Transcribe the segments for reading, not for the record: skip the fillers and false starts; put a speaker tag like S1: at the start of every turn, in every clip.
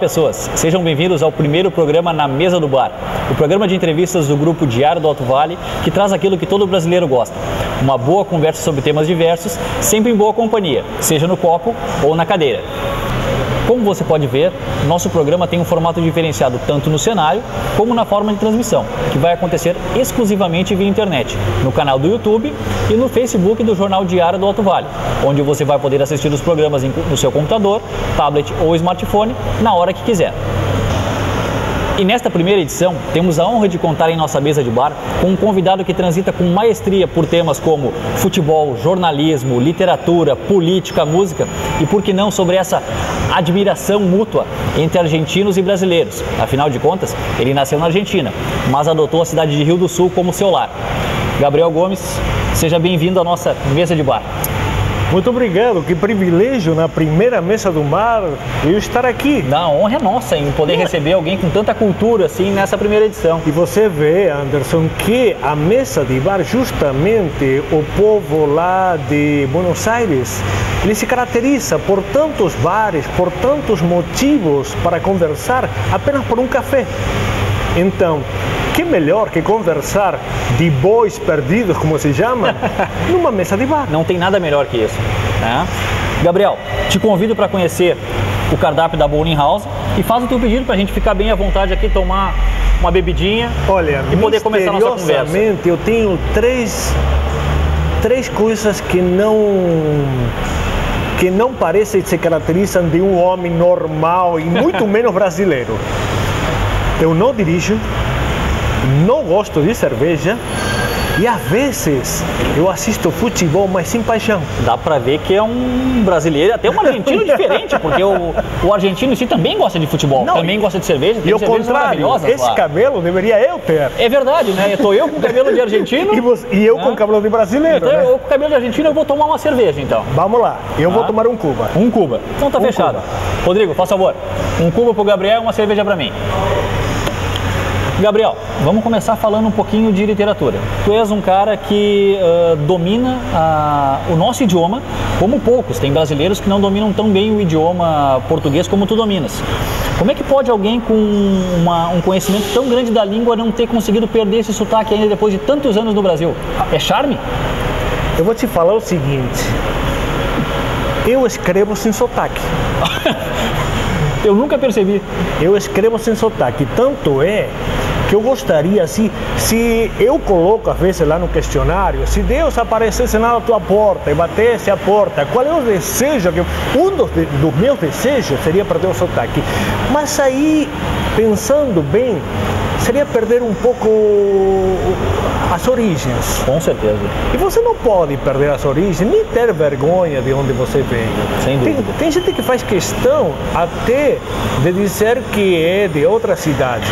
S1: pessoas, sejam bem-vindos ao primeiro programa Na Mesa do Bar, o programa de entrevistas do grupo Diário do Alto Vale, que traz aquilo que todo brasileiro gosta, uma boa conversa sobre temas diversos, sempre em boa companhia, seja no copo ou na cadeira. Como você pode ver, nosso programa tem um formato diferenciado tanto no cenário como na forma de transmissão, que vai acontecer exclusivamente via internet, no canal do YouTube e no Facebook do Jornal Diário do Alto Vale, onde você vai poder assistir os programas no seu computador, tablet ou smartphone na hora que quiser. E nesta primeira edição, temos a honra de contar em nossa mesa de bar com um convidado que transita com maestria por temas como futebol, jornalismo, literatura, política, música e, por que não, sobre essa admiração mútua entre argentinos e brasileiros. Afinal de contas, ele nasceu na Argentina, mas adotou a cidade de Rio do Sul como seu lar. Gabriel Gomes, seja bem-vindo à nossa mesa de bar.
S2: Muito obrigado, que privilégio na primeira mesa do bar eu estar aqui.
S1: A honra é nossa em poder receber alguém com tanta cultura assim nessa primeira edição.
S2: E você vê, Anderson, que a mesa de bar, justamente o povo lá de Buenos Aires, ele se caracteriza por tantos bares, por tantos motivos para conversar apenas por um café. Então, que melhor que conversar de bois perdidos, como se chama, numa mesa de bar.
S1: Não tem nada melhor que isso, né? Gabriel, te convido para conhecer o cardápio da Bowling House e faz o teu pedido para a gente ficar bem à vontade aqui, tomar uma bebidinha.
S2: Olha,
S1: e poder começar a nossa conversa.
S2: Eu tenho três coisas que não parecem se caracterizam de um homem normal e muito menos brasileiro. Eu não dirijo, não gosto de cerveja e às vezes eu assisto futebol, mas sem paixão.
S1: Dá pra ver que é um brasileiro, até um argentino diferente, porque o argentino em si também gosta de futebol, também gosta de cerveja, tem cervejas maravilhosas lá.
S2: Esse cabelo deveria eu ter.
S1: É verdade, né? Estou eu com cabelo de argentino
S2: e eu com cabelo de brasileiro.
S1: Então, eu com cabelo de argentino, eu vou tomar uma cerveja, então.
S2: Vamos lá, eu vou tomar um Cuba.
S1: Um Cuba. Então tá fechado.
S2: Cuba.
S1: Rodrigo, faz favor, um Cuba pro Gabriel e uma cerveja pra mim. Gabriel, vamos começar falando um pouquinho de literatura. Tu és um cara que domina o nosso idioma, como poucos. Tem brasileiros que não dominam tão bem o idioma português como tu dominas. Como é que pode alguém com um conhecimento tão grande da língua não ter conseguido perder esse sotaque ainda depois de tantos anos no Brasil? É charme?
S2: Eu vou te falar o seguinte, eu escrevo sem sotaque.
S1: Eu nunca percebi.
S2: Eu escrevo sem sotaque, tanto é que eu gostaria, se eu coloco às vezes lá no questionário, se Deus aparecesse lá na tua porta e batesse a porta, qual é o desejo? Um dos meus desejos seria perder o sotaque. Mas aí, pensando bem, seria perder um pouco as origens.
S1: Com certeza.
S2: E você não pode perder as origens, nem ter vergonha de onde você veio.
S1: Sem dúvida.
S2: Tem gente que faz questão até de dizer que é de outra cidade.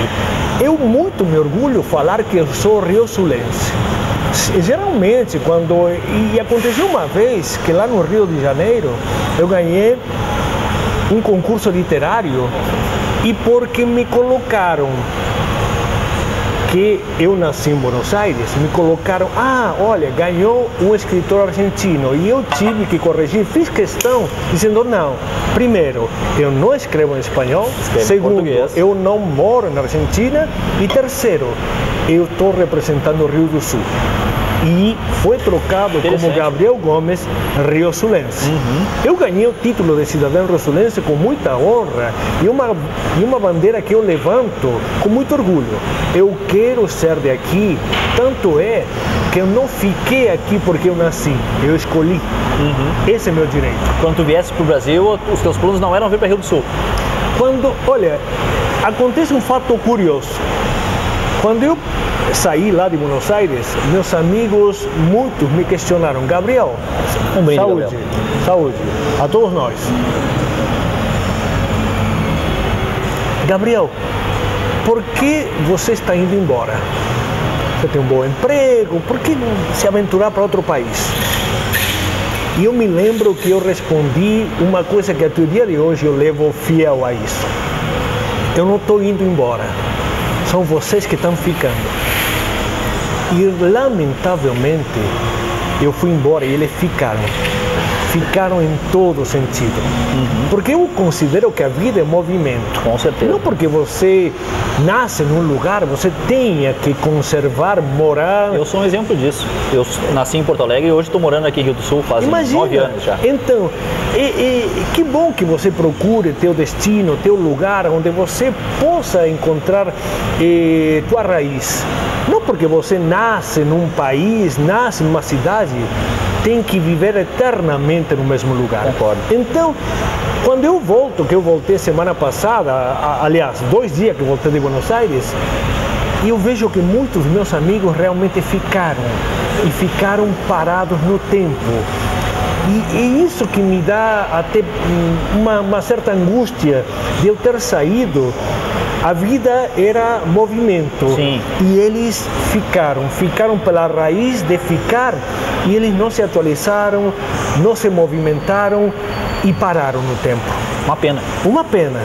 S2: Eu muito me orgulho falar que eu sou rio-sulense. Geralmente, e aconteceu uma vez que lá no Rio de Janeiro, eu ganhei um concurso literário e porque me colocaram que eu nasci em Buenos Aires, me colocaram, olha, ganhou um escritor argentino, e eu tive que corrigir, fiz questão, dizendo, não, primeiro, eu não escrevo em espanhol, segundo, português. Eu não moro na Argentina, e terceiro, eu estou representando o Rio do Sul. E foi trocado como Gabriel Gomes rio-sulense. Eu ganhei o título de cidadão rio-sulense com muita honra e uma bandeira que eu levanto com muito orgulho. Eu quero ser de aqui, tanto é que eu não fiquei aqui porque eu nasci, eu escolhi. Esse é meu direito.
S1: Quando tu viesse para o Brasil, os teus planos não eram vir para Rio do Sul?
S2: Olha, acontece um fato curioso. Quando eu saí lá de Buenos Aires, meus amigos, muitos me questionaram, Gabriel,
S1: brinde,
S2: saúde,
S1: Gabriel.
S2: Saúde, a todos nós. Gabriel, por que você está indo embora? Você tem um bom emprego, por que não se aventurar para outro país? E eu me lembro que eu respondi uma coisa que até o dia de hoje eu levo fiel a isso. Eu não estou indo embora. São vocês que estão ficando. E lamentavelmente eu fui embora e eles ficaram. ficaram em todo sentido. Porque eu considero que a vida é movimento.
S1: Com certeza.
S2: Não porque você nasce num lugar, você tenha que conservar, morar...
S1: Eu sou um exemplo disso. Eu nasci em Porto Alegre e hoje estou morando aqui em Rio do Sul faz 9 anos já.
S2: Então, que bom que você procure teu destino, teu lugar, onde você possa encontrar tua raiz. Não porque você nasce num país, nasce numa cidade, tem que viver eternamente no mesmo lugar.
S1: Concordo.
S2: Então, quando eu volto, que eu voltei semana passada, aliás, 2 dias que eu voltei de Buenos Aires, eu vejo que muitos meus amigos realmente ficaram parados no tempo. E isso que me dá até uma certa angústia de eu ter saído. A vida era movimento.
S1: Sim.
S2: E eles ficaram pela raiz de ficar, e eles não se atualizaram, não se movimentaram e pararam no tempo.
S1: Uma pena.
S2: Uma pena.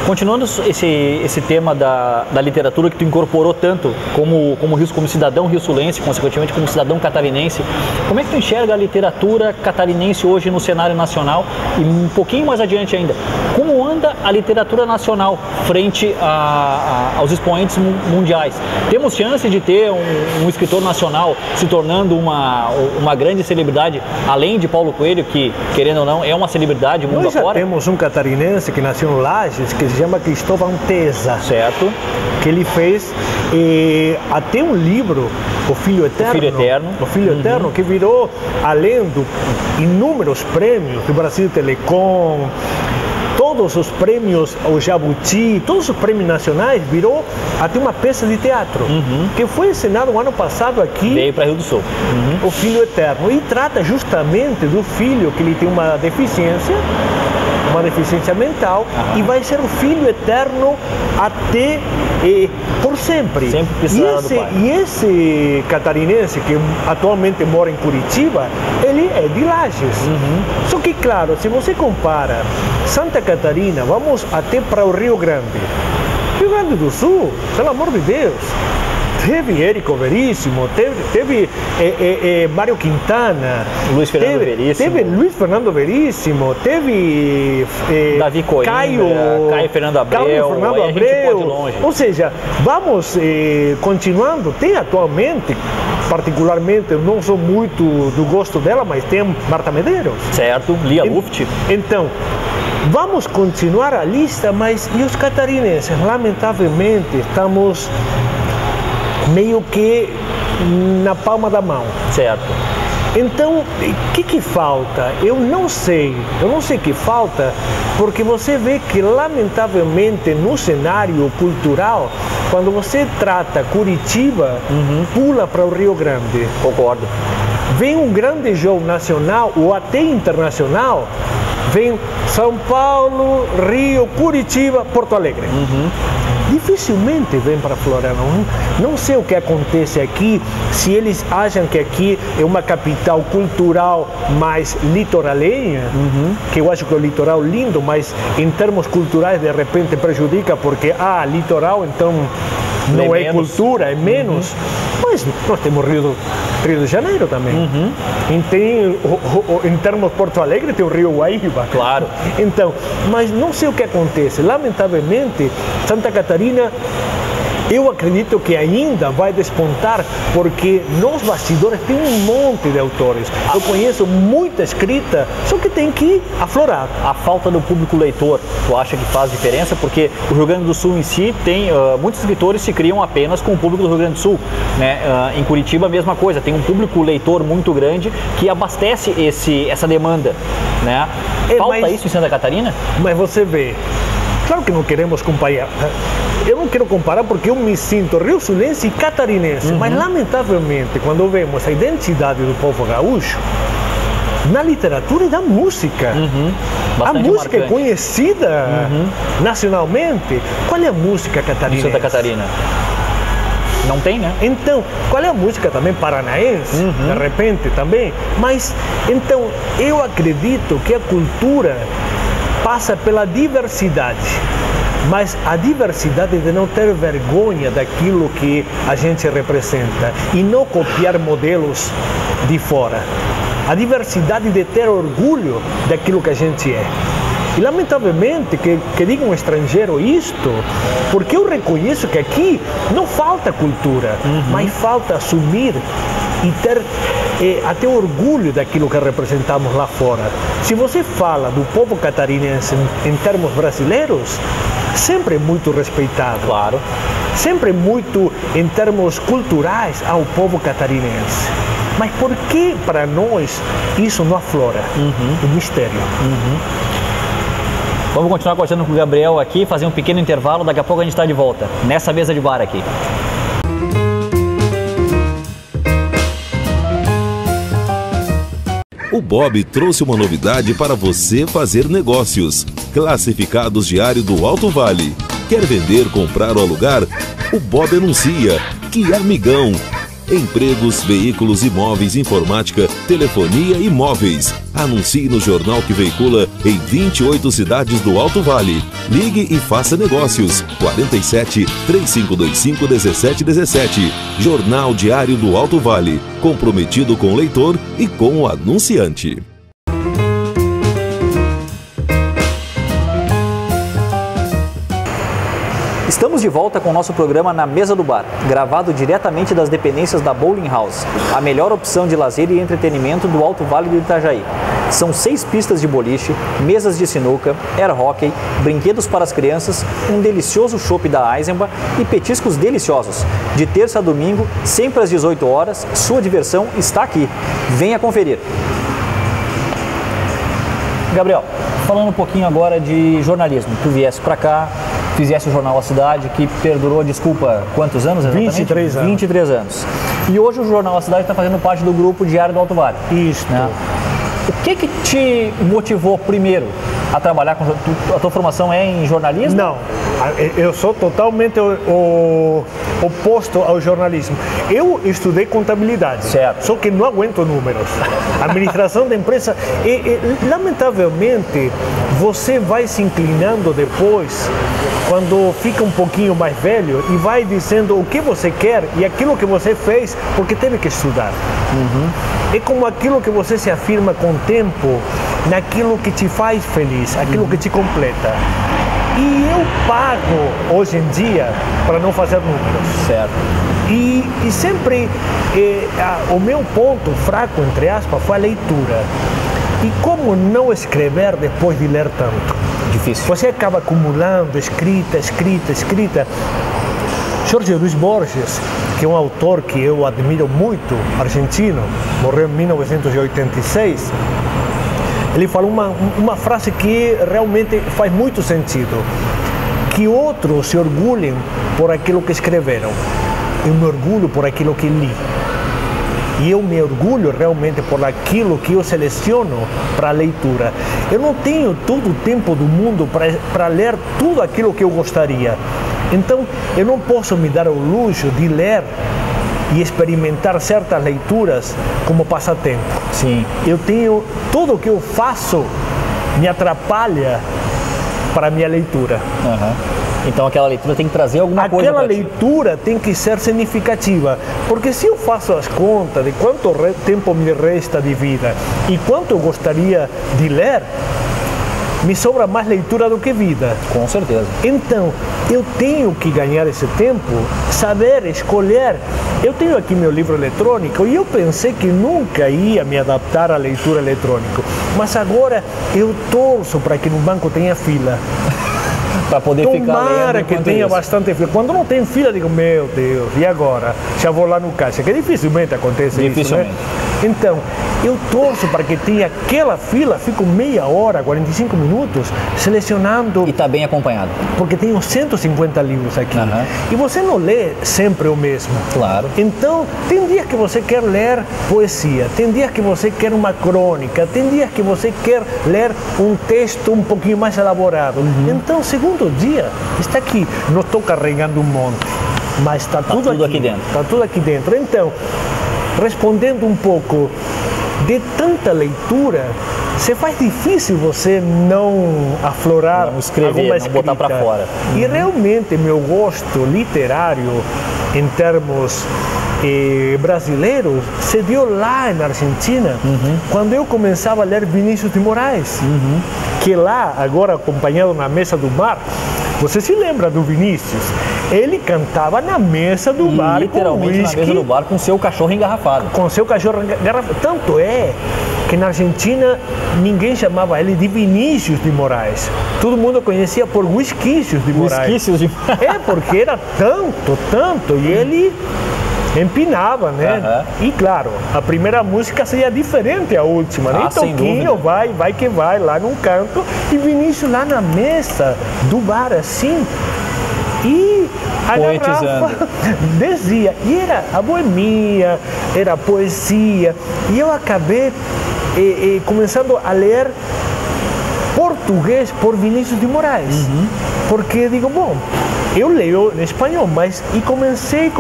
S1: Continuando esse tema da literatura que tu incorporou tanto como cidadão rio-sulense, consequentemente como cidadão catarinense, como é que tu enxerga a literatura catarinense hoje no cenário nacional e um pouquinho mais adiante ainda? Como anda a literatura nacional frente aos expoentes mundiais? Temos chance de ter um escritor nacional se tornando uma grande celebridade, além de Paulo Coelho, que, querendo ou não, é uma celebridade mundo
S2: Nós já
S1: afora?
S2: temos um catarinense que nasceu em Lages, que se chama Cristóvão Tesa.
S1: Certo.
S2: Que ele fez até um livro, O Filho Eterno. O Filho Eterno, que virou, além de inúmeros prêmios do Brasil Telecom, todos os prêmios, o Jabuti, todos os prêmios nacionais, virou até uma peça de teatro, que foi encenado o ano passado aqui.
S1: Veio para Rio do Sul.
S2: O Filho Eterno. E trata justamente do filho que ele tem uma deficiência mental, e vai ser o filho eterno até por sempre.
S1: Sempre precisará do pai.
S2: E esse catarinense que atualmente mora em Curitiba, ele é de Lages. Só que, claro, se você compara Santa Catarina, vamos até para o Rio Grande. Rio Grande do Sul, pelo amor de Deus, teve Érico Veríssimo, teve Mário Quintana,
S1: Luiz Fernando Veríssimo,
S2: teve Luiz Fernando Veríssimo, teve
S1: Davi Coimbra, Caio Fernando Abreu,
S2: a gente pode ir longe. Ou seja, vamos continuando. Tem atualmente, particularmente, eu não sou muito do gosto dela, mas tem Marta Medeiros.
S1: Certo, Lia Luft.
S2: Então, vamos continuar a lista, mas e os catarinenses? Lamentavelmente, estamos meio que na palma da mão.
S1: Certo.
S2: Então, o que falta? Eu não sei o que falta, porque você vê que, lamentavelmente, no cenário cultural, quando você trata Curitiba, pula para o Rio Grande.
S1: Concordo.
S2: Vem um grande jogo nacional ou até internacional, vem São Paulo, Rio, Curitiba, Porto Alegre. Dificilmente vem para Florianópolis. Não sei o que acontece aqui, se eles acham que aqui é uma capital cultural mais litoraleira, que eu acho que é o litoral lindo, mas em termos culturais de repente prejudica, porque litoral, então não é cultura, é menos. Mas nós temos Rio de Janeiro também. Em termos Porto Alegre tem o Rio Guaíba.
S1: Claro.
S2: Então, mas não sei o que acontece. Lamentavelmente, Santa Catarina, eu acredito que ainda vai despontar, porque nos bastidores tem um monte de autores. Eu conheço muita escrita, só que tem que aflorar.
S1: A falta do público leitor, tu acha que faz diferença? Porque o Rio Grande do Sul em si tem, muitos escritores se criam apenas com o público do Rio Grande do Sul, né? Em Curitiba a mesma coisa, tem um público leitor muito grande que abastece essa demanda, né? Falta isso em Santa Catarina?
S2: Mas você vê, claro que não queremos comparar. Eu não quero comparar porque eu me sinto rio-sulense e catarinense, mas lamentavelmente, quando vemos a identidade do povo gaúcho, na literatura e na música, a música é conhecida nacionalmente. Qual é a música catarinense?
S1: De Santa Catarina. Não tem, né?
S2: Então, qual é a música também paranaense? De repente também. Mas, então, eu acredito que a cultura passa pela diversidade, mas a diversidade de não ter vergonha daquilo que a gente representa e não copiar modelos de fora. a diversidade de ter orgulho daquilo que a gente é. E lamentavelmente que diga um estrangeiro isto, porque eu reconheço que aqui não falta cultura, mas falta assumir e ter até orgulho daquilo que representamos lá fora. Se você fala do povo catarinense em termos brasileiros, sempre muito respeitado.
S1: Claro.
S2: Sempre muito em termos culturais ao povo catarinense. Mas por que para nós isso não aflora? O mistério.
S1: Vamos continuar conversando com o Gabriel aqui, fazer um pequeno intervalo, daqui a pouco a gente está de volta, nessa mesa de bar aqui.
S3: O Bob trouxe uma novidade para você fazer negócios. Classificados diário do Alto Vale. Quer vender, comprar ou alugar? O Bob anuncia. Que amigão! Empregos, veículos, imóveis, informática, telefonia e móveis. Anuncie no jornal que veicula em 28 cidades do Alto Vale. Ligue e faça negócios. 47 3525 1717. Jornal Diário do Alto Vale. Comprometido com o leitor e com o anunciante.
S1: Estamos de volta com o nosso programa Na Mesa do Bar, gravado diretamente das dependências da Bowling House, a melhor opção de lazer e entretenimento do Alto Vale do Itajaí. São 6 pistas de boliche, mesas de sinuca, air hockey, brinquedos para as crianças, um delicioso chopp da Eisenbahn e petiscos deliciosos. De terça a domingo, sempre às 18 horas, sua diversão está aqui. Venha conferir. Gabriel, falando um pouquinho agora de jornalismo, tu viesse para cá, fizesse o Jornal A Cidade, que perdurou, desculpa, quantos anos exatamente?
S2: 23 anos.
S1: 23 anos. E hoje o Jornal A Cidade está fazendo parte do grupo Diário do Alto Vale.
S2: Isso.
S1: Né? O que te motivou primeiro a trabalhar com... A tua formação é em jornalismo?
S2: Não, eu sou totalmente o oposto ao jornalismo. Eu estudei contabilidade,
S1: certo.
S2: Só que não aguento números. Administração da empresa, lamentavelmente, você vai se inclinando depois, quando fica um pouquinho mais velho, e vai dizendo o que você quer e aquilo que você fez, porque teve que estudar. É como aquilo que você se afirma com o tempo, naquilo que te faz feliz, aquilo que te completa. E eu pago, hoje em dia, para não fazer números.
S1: Certo.
S2: E sempre o meu ponto fraco, entre aspas, foi a leitura. E como não escrever depois de ler tanto?
S1: Difícil.
S2: Você acaba acumulando escrita. Jorge Luis Borges, que é um autor que eu admiro muito, argentino, morreu em 1986, ele falou uma frase que realmente faz muito sentido: que outros se orgulhem por aquilo que escreveram, eu me orgulho por aquilo que li. E eu me orgulho realmente por aquilo que eu seleciono para a leitura. Eu não tenho todo o tempo do mundo para ler tudo aquilo que eu gostaria. Então, eu não posso me dar o luxo de ler e experimentar certas leituras como passatempo.
S1: Sim.
S2: Eu tenho... Tudo o que eu faço me atrapalha para a minha leitura.
S1: Então aquela leitura tem que trazer alguma coisa.
S2: Aquela leitura tem que ser significativa, porque se eu faço as contas de quanto tempo me resta de vida e quanto eu gostaria de ler, me sobra mais leitura do que vida.
S1: Com certeza.
S2: Então, eu tenho que ganhar esse tempo, saber escolher. Eu tenho aqui meu livro eletrônico e eu pensei que nunca ia me adaptar à leitura eletrônica, mas agora eu torço para que no banco tenha fila.
S1: Para poder ficar lendo.
S2: Tomara que tenha bastante fila. Quando não tem fila, eu digo, meu Deus, e agora? Já vou lá no caixa, que dificilmente acontece isso, né? Então, eu torço para que tenha aquela fila, fico meia hora, 45 minutos, selecionando.
S1: E está bem acompanhado.
S2: Porque tenho 150 livros aqui. E você não lê sempre o mesmo.
S1: Claro.
S2: Então, tem dias que você quer ler poesia, tem dias que você quer uma crônica, tem dias que você quer ler um texto um pouquinho mais elaborado. Então, segundo dia, está aqui. Não estou carregando um monte, mas está tudo aqui dentro. Está tudo aqui dentro. Então, respondendo um pouco, de tanta leitura, se faz difícil você não aflorar,
S1: não escrever,
S2: alguma
S1: não
S2: escrita.
S1: botar para fora.
S2: E realmente meu gosto literário em termos brasileiros, se deu lá na Argentina, quando eu começava a ler Vinícius de Moraes, que lá, agora acompanhado na Mesa do Bar, você se lembra do Vinícius? Ele cantava na mesa do bar,
S1: literalmente na mesa do bar, com seu cachorro engarrafado.
S2: Com seu cachorro engarrafado. Tanto é que na Argentina ninguém chamava ele de Vinícius de Moraes. Todo mundo conhecia por Whisquícios de Moraes.
S1: Whisquícios de...
S2: porque era tanto, e ele empinava, né? E claro, a primeira música seria diferente à última, né? Toquinho vai que vai lá num canto, e Vinícius lá na mesa do bar, assim, e a garrafa dizia, e era a boemia, era a poesia, e eu acabei começando a ler português por Vinícius de Moraes, porque digo, bom, eu leio em espanhol, mas comecei,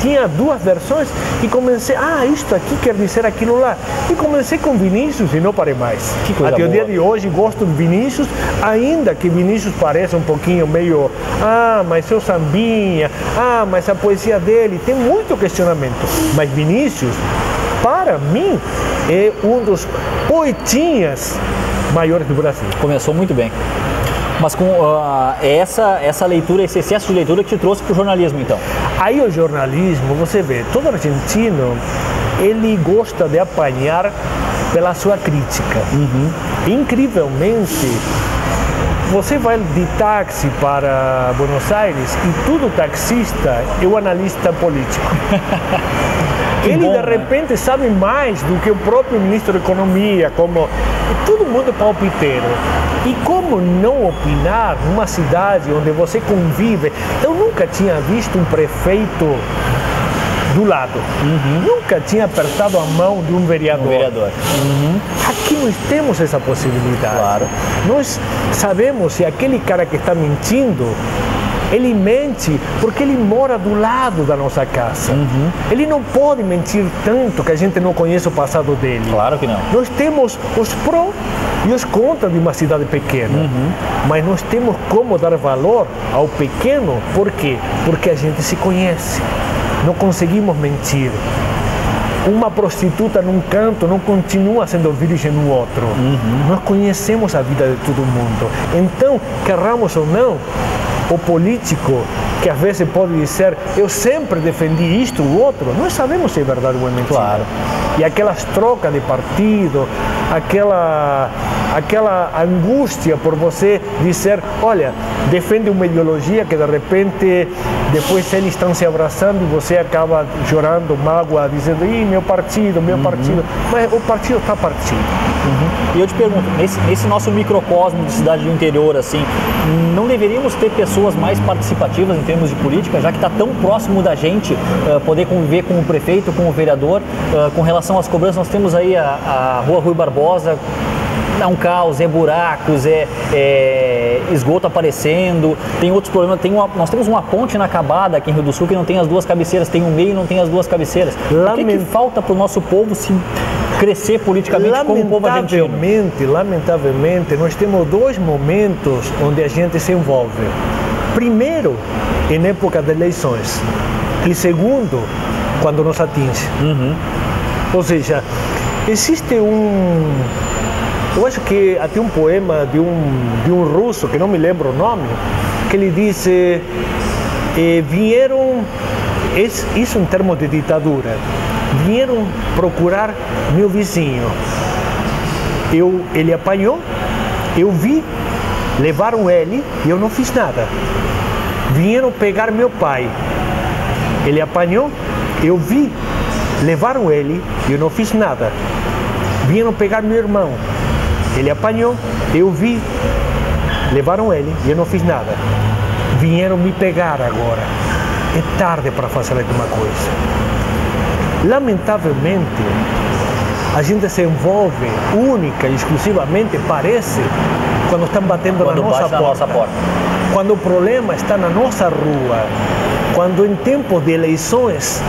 S2: tinha duas versões, e comecei, isto aqui quer dizer aquilo lá, e comecei com Vinícius e não parei mais. Até o dia de hoje gosto de Vinícius, ainda que Vinícius pareça um pouquinho meio, mas seu sambinha, mas a poesia dele, tem muito questionamento, mas Vinícius, para mim, é um dos poetinhas maiores do Brasil.
S1: Começou muito bem. Mas com essa leitura, esse excesso de leitura que te trouxe para o jornalismo, então?
S2: Aí o jornalismo, você vê, todo argentino, ele gosta de apanhar pela sua crítica. Incrivelmente, você vai de táxi para Buenos Aires e todo taxista é um analista político. Ele de repente sabe mais do que o próprio ministro da Economia, como todo mundo é palpiteiro. E como não opinar numa cidade onde você convive? Eu nunca tinha visto um prefeito do lado. Nunca tinha apertado a mão de um vereador. Aqui nós temos essa possibilidade.
S1: Claro.
S2: Nós sabemos se aquele cara que está mentindo, ele mente porque ele mora do lado da nossa casa. Ele não pode mentir tanto que a gente não conhece o passado dele.
S1: Claro que não.
S2: Nós temos os pró e os contra de uma cidade pequena. Mas nós temos como dar valor ao pequeno. Por quê? Porque a gente se conhece. Não conseguimos mentir. Uma prostituta num canto não continua sendo virgem no outro. Nós conhecemos a vida de todo mundo. Então, querramos ou não, o político que às vezes pode dizer, eu sempre defendi isto ou outro, nós sabemos se é verdade ou é mentira.
S1: Claro.
S2: E aquelas trocas de partido, aquela angústia por você dizer, olha, defende uma ideologia que de repente depois eles estão se abraçando e você acaba chorando, mágoa, dizendo, meu partido, mas o partido está partido.
S1: E eu te pergunto, nesse nosso microcosmo de cidade do interior, assim, não deveríamos ter pessoas mais participativas em termos de política, já que está tão próximo da gente, poder conviver com o prefeito, com o vereador, com relação às cobranças? Nós temos aí a Rua Rui Barbosa, é um caos, é buracos, é esgoto aparecendo, tem outros problemas, nós temos uma ponte inacabada aqui em Rio do Sul que não tem as duas cabeceiras, tem um meio e não tem as duas cabeceiras. O que falta para o nosso povo se crescer politicamente como povo argentino?
S2: Lamentavelmente, nós temos dois momentos onde a gente se envolve. Primeiro, em época de eleições, e segundo, quando nos atinge. Ou seja, existe eu acho que até um poema de um russo, que não me lembro o nome, que ele diz, vieram, isso em termos de ditadura, vieram procurar meu vizinho. Ele apanhou, eu vi, levaram ele e eu não fiz nada. Vieram pegar meu pai, ele apanhou, eu vi, levaram ele e eu não fiz nada. Vieram pegar meu irmão, ele apanhou, eu vi, levaram ele e eu não fiz nada. Vieram me pegar agora. É tarde para fazer alguma coisa. Lamentavelmente, a gente se envolve única e exclusivamente, parece, quando estão batendo na nossa porta. Quando o problema está na nossa rua. Quando em tempos de eleições,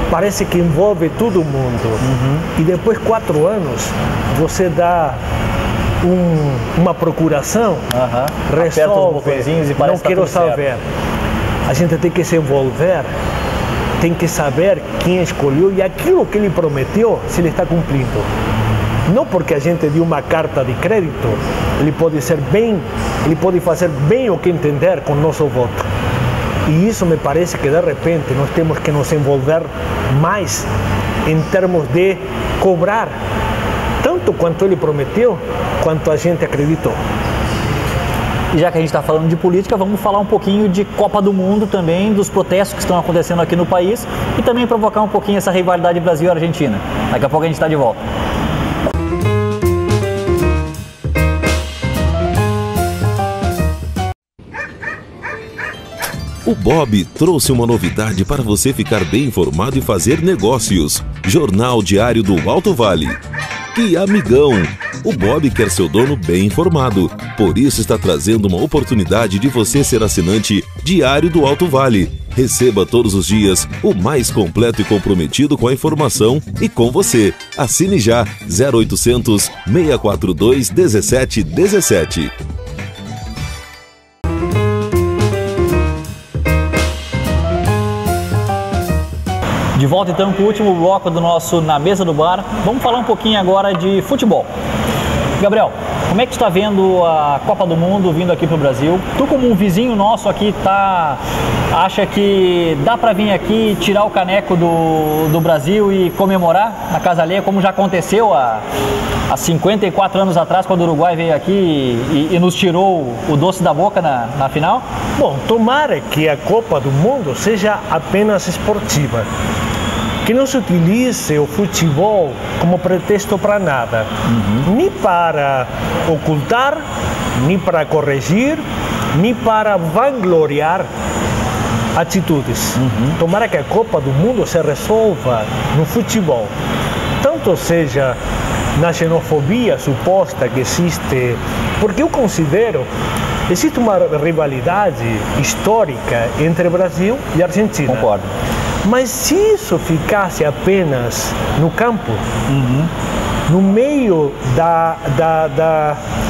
S2: parece que envolve todo mundo. E depois de 4 anos, você dá uma procuração, resolve,
S1: e
S2: não quero saber. a gente tem que se envolver, tem que saber quem escolheu e aquilo que ele prometeu, se ele está cumprindo. Não porque a gente deu uma carta de crédito, ele pode fazer bem o que entender com o nosso voto. E isso me parece que de repente nós temos que nos envolver mais em termos de cobrar tanto quanto ele prometeu, quanto a gente acreditou.
S1: E já que a gente está falando de política, vamos falar um pouquinho de Copa do Mundo também, dos protestos que estão acontecendo aqui no país e também provocar um pouquinho essa rivalidade Brasil-Argentina. Daqui a pouco a gente está de volta.
S3: O Bob trouxe uma novidade para você ficar bem informado e fazer negócios. Jornal Diário do Alto Vale. Que amigão! O Bob quer seu dono bem informado. Por isso está trazendo uma oportunidade de você ser assinante Diário do Alto Vale. Receba todos os dias o mais completo e comprometido com a informação e com você. Assine já 0800 642 1717.
S1: De volta então com o último bloco do nosso Na Mesa do Bar. Vamos falar um pouquinho agora de futebol. Gabriel, como é que tu está vendo a Copa do Mundo vindo aqui para o Brasil? Tu, como um vizinho nosso aqui, acha que dá para vir aqui tirar o caneco do Brasil e comemorar na casa alheia, como já aconteceu há 54 anos atrás, quando o Uruguai veio aqui e nos tirou o doce da boca na final?
S2: Bom, tomara que a Copa do Mundo seja apenas esportiva. Que não se utilize o futebol como pretexto para nada, nem para ocultar, nem para corrigir, nem para vangloriar atitudes. Tomara que a Copa do Mundo se resolva no futebol, tanto seja na xenofobia suposta que existe, porque eu considero existe uma rivalidade histórica entre Brasil e Argentina.
S1: Concordo.
S2: Mas se isso ficasse apenas no campo, no meio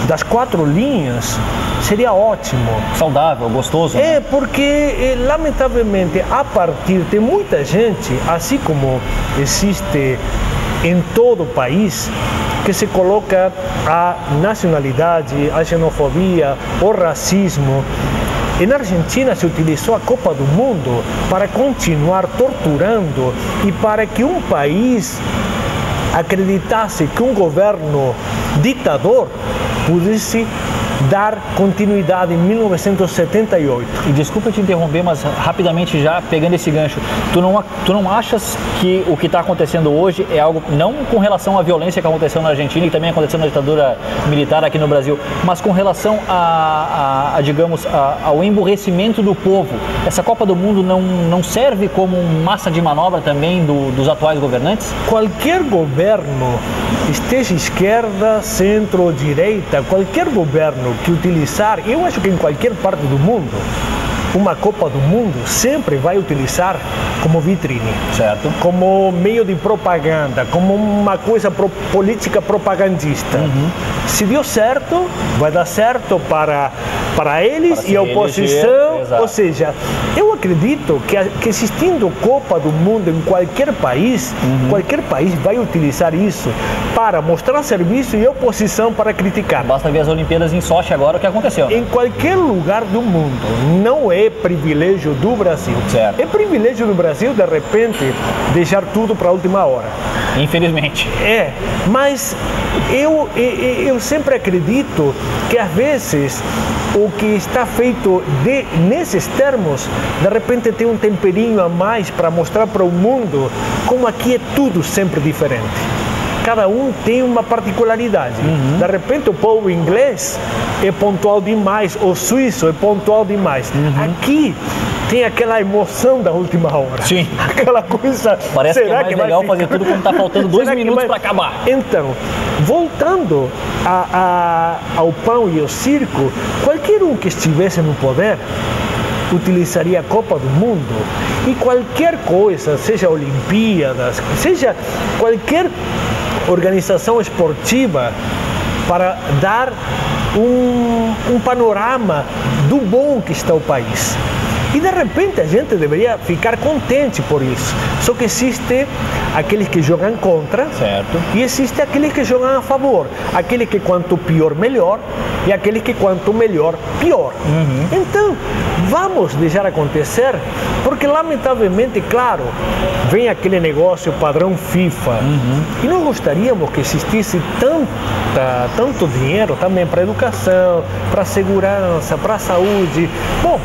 S2: das quatro linhas, seria ótimo.
S1: Saudável, gostoso.
S2: É, porque lamentavelmente a partir de muita gente, assim como existe em todo o país, que se coloca a nacionalidade, a xenofobia, o racismo. Na Argentina se utilizou a Copa do Mundo para continuar torturando e para que um país acreditasse que um governo ditador pudesse dar continuidade em 1978.
S1: E desculpa te interromper, mas rapidamente já pegando esse gancho, tu não achas que o que está acontecendo hoje é algo, não com relação à violência que aconteceu na Argentina e também aconteceu na ditadura militar aqui no Brasil, mas com relação ao emburrecimento do povo? Essa Copa do Mundo não serve como massa de manobra também dos atuais governantes?
S2: Qualquer governo, esteja esquerda, centro ou direita, qualquer governo que utilizar, eu acho que em qualquer parte do mundo, uma Copa do Mundo sempre vai utilizar como vitrine,
S1: certo,
S2: como meio de propaganda, como uma coisa política propagandista. Se deu certo, vai dar certo para eles e a oposição. Ou seja, eu acredito que existindo Copa do Mundo em qualquer país vai utilizar isso para mostrar serviço e oposição para criticar.
S1: Basta ver as Olimpíadas em Sochi agora, o que aconteceu.
S2: Em qualquer lugar do mundo, não é privilégio do Brasil.
S1: Certo.
S2: É privilégio do Brasil, de repente, deixar tudo para a última hora.
S1: Infelizmente.
S2: É, mas eu sempre acredito que às vezes o que está feito nesses termos, de repente tem um temperinho a mais para mostrar para o mundo como aqui é tudo sempre diferente. Cada um tem uma particularidade. De repente o povo inglês é pontual demais, o suíço é pontual demais. Aqui tem aquela emoção da última hora.
S1: Sim.
S2: Aquela coisa.
S1: Parece que é mais legal fazer tudo quando está faltando 2 minutos para acabar.
S2: Então, voltando ao pão e ao circo, qualquer um que estivesse no poder utilizaria a Copa do Mundo e qualquer coisa, seja Olimpíadas, seja qualquer organização esportiva, para dar um panorama do bom que está o país. E de repente a gente deveria ficar contente por isso. Só que existe aqueles que jogam contra,
S1: certo,
S2: e existe aqueles que jogam a favor. Aqueles que quanto pior, melhor, e aqueles que quanto melhor, pior. Então, vamos deixar acontecer, porque lamentavelmente, claro, vem aquele negócio padrão FIFA, e nós gostaríamos que existisse tanto dinheiro também para a educação, para a segurança, para a saúde. Bom,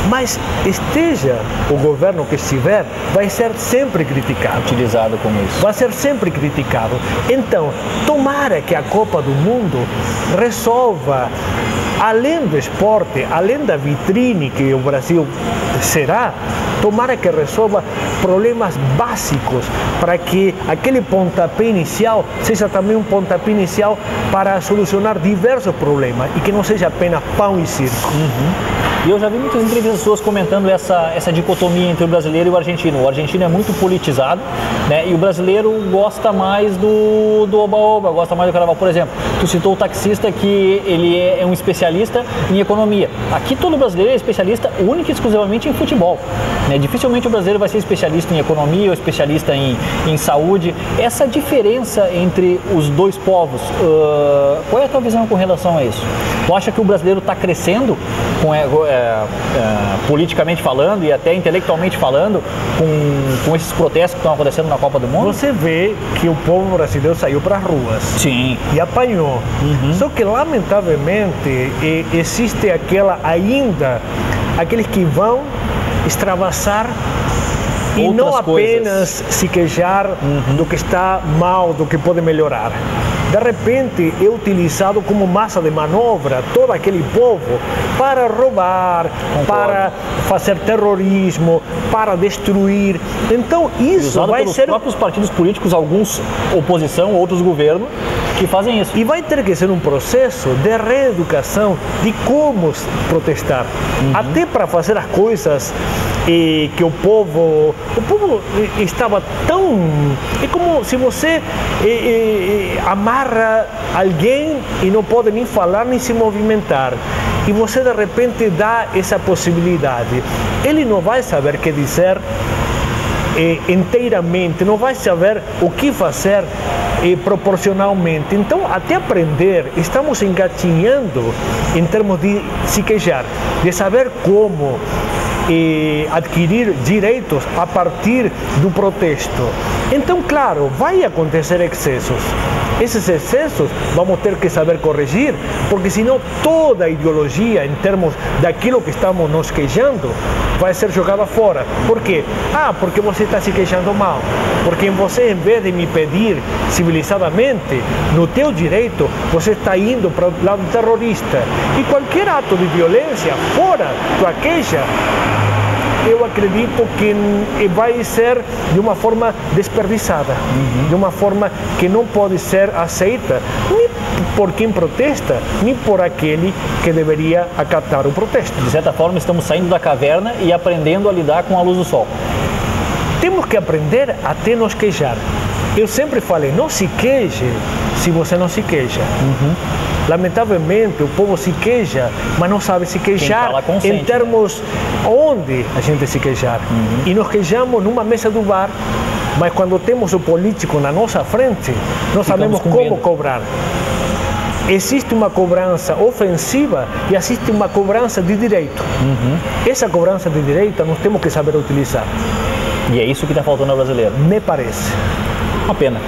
S2: mas esteja o governo que estiver, vai ser sempre criticado.
S1: Utilizado como isso.
S2: Vai ser sempre criticado. Então, tomara que a Copa do Mundo resolva, além do esporte, além da vitrine que o Brasil será, tomara que resolva problemas básicos para que aquele pontapé inicial seja também um pontapé inicial para solucionar diversos problemas e que não seja apenas pão e circo.
S1: E eu já vi muitas entrevistas suas comentando essa dicotomia entre o brasileiro e o argentino. O argentino é muito politizado, né? E o brasileiro gosta mais do oba-oba, gosta mais do carnaval. Por exemplo, tu citou o taxista que ele é um especialista em economia. Aqui todo brasileiro é especialista única e exclusivamente em futebol, né? Dificilmente o brasileiro vai ser especialista em economia ou especialista em saúde. Essa diferença entre os dois povos, qual é a tua visão com relação a isso? Tu acha que o brasileiro está crescendo politicamente falando e até intelectualmente falando com esses protestos que estão acontecendo na Copa do Mundo?
S2: Você vê que o povo brasileiro saiu para as ruas.
S1: Sim.
S2: E apanhou. Só que, lamentavelmente, existe aqueles que vão extravasar e
S1: outras
S2: não apenas
S1: coisas.
S2: se queixar do que está mal, do que pode melhorar. De repente é utilizado como massa de manobra todo aquele povo para roubar, para fazer terrorismo, para destruir. Então isso vai ser...
S1: pelos próprios partidos políticos, alguns oposição, outros governo, que fazem isso.
S2: E vai ter que ser um processo de reeducação de como protestar. Até para fazer as coisas que o povo estava tão... É como se você amarra alguém e não pode nem falar nem se movimentar. E você de repente dá essa possibilidade. Ele não vai saber o que dizer inteiramente, não vai saber o que fazer proporcionalmente. Então, até aprender, estamos engatinhando em termos de se queixar, de saber como adquirir direitos a partir do protesto. Então, claro, vai acontecer excessos. Esses excessos vamos ter que saber corrigir, porque senão toda a ideologia em termos daquilo que estamos nos queixando vai ser jogada fora. Por quê? Porque você está se queixando mal. Porque você, em vez de me pedir civilizadamente, no teu direito, você está indo para o lado terrorista. E qualquer ato de violência fora tua queixa, eu acredito que vai ser de uma forma desperdiçada, de uma forma que não pode ser aceita nem por quem protesta, nem por aquele que deveria acatar o protesto.
S1: De certa forma, estamos saindo da caverna e aprendendo a lidar com a luz do sol.
S2: Temos que aprender até nos queixar. Eu sempre falei, não se queixe se você não se queixa. Lamentavelmente, o povo se queixa, mas não sabe se queixar em termos onde a gente se queixar. E nos queixamos numa mesa do bar, mas quando temos o político na nossa frente, não sabemos como cobrar. Existe uma cobrança ofensiva e existe uma cobrança de direito. Essa cobrança de direito nós temos que saber utilizar.
S1: E é isso que está faltando ao brasileiro.
S2: Me parece.
S1: Uma pena.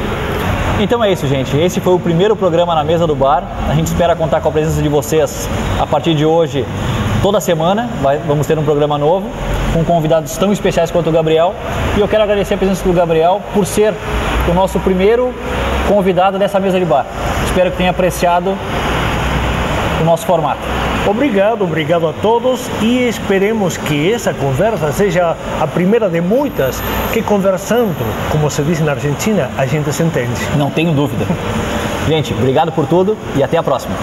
S1: Então é isso, gente. Esse foi o primeiro programa na Mesa do Bar. A gente espera contar com a presença de vocês a partir de hoje, toda semana. Vamos ter um programa novo, com convidados tão especiais quanto o Gabriel. E eu quero agradecer a presença do Gabriel por ser o nosso primeiro convidado dessa Mesa de Bar. Espero que tenha apreciado o nosso formato.
S2: Obrigado a todos e esperemos que essa conversa seja a primeira de muitas, que conversando, como se diz na Argentina, a gente se entende.
S1: Não tenho dúvida. Gente, obrigado por tudo e até a próxima.